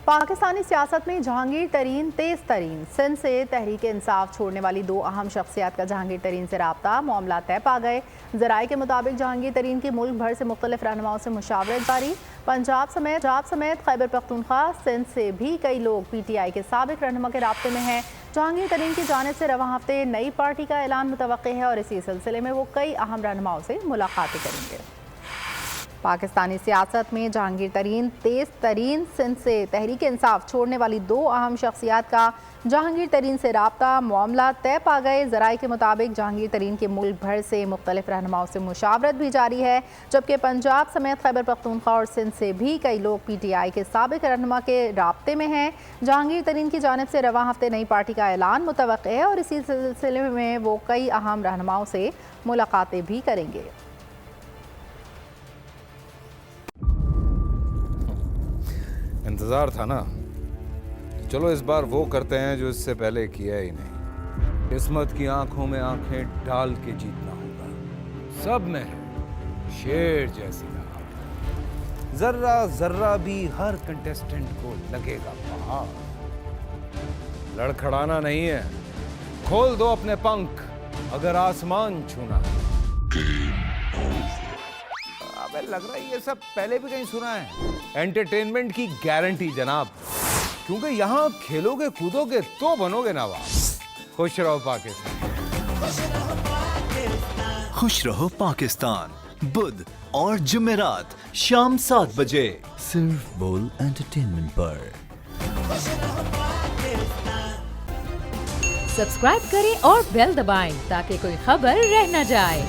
पाकिस्तानी सियासत में जहांगीर तरीन तेज तरीन। सिंध से तहरीक इंसाफ छोड़ने वाली दो अहम शख्सियात का जहांगीर तरीन से रब्ता, मामला तय पा गए। जराये के मुताबिक जहांगीर तरीन की मुल्क भर से मुख्तलिफ रहनुमाओं से मुशावरत जारी। पंजाब समेत खैबर पख्तूनख्वा, सिंध से भी कई लोग PTI के साबिक रहनुमा के राब्ते में हैं। जहांगीर तरीन की जानिब से रवां हफ्ते नई पार्टी का ऐलान मुतवक्किल है और इसी सिलसिले में वो कई अहम रहनुमाओं से मुलाकातें करेंगे। पाकिस्तानी सियासत में जहांगीर तरीन तेज तरीन। सिंध से तहरीक इंसाफ छोड़ने वाली दो अहम शख्सियात का जहांगीर तरीन से रब्ता, मामला तय पा गए। जराये के मुताबिक जहांगीर तरीन के मुल्क भर से मुख्तलिफ रहनुमाओं से मुशावरत भी जारी है, जबकि पंजाब समेत खैबर पख्तूनख्वा और सिंध से भी कई लोग PTI के साबिक रहनुमा के राब्ते में हैं। जहांगीर तरीन की जानिब से रवां हफ्ते नई पार्टी का ऐलान मुतवक्किल है और इसी सिलसिले में वो कई अहम रहनुमाओं से मुलाकातें भी करेंगे। इंतज़ार था ना, चलो इस बार वो करते हैं जो इससे पहले किया ही नहीं। किस्मत की आंखों में आंखें डाल के जीतना होगा। सब में है शेर जैसी राह, जर्रा जर्रा भी हर कंटेस्टेंट को लगेगा पहाड़। लड़खड़ाना नहीं है, खोल दो अपने पंख अगर आसमान छूना है। अबे लग रहा है ये सब पहले भी कहीं सुना है। एंटरटेनमेंट की गारंटी जनाब, क्योंकि यहाँ खेलोगे कूदोगे तो बनोगे नवाब। खुश रहो पाकिस्तान। खुश रहो पाकिस्तान, बुध और जुमेरात शाम 7 बजे सिर्फ बोल एंटरटेनमेंट पर। सब्सक्राइब करें और बेल दबाएं ताकि कोई खबर रह न जाए।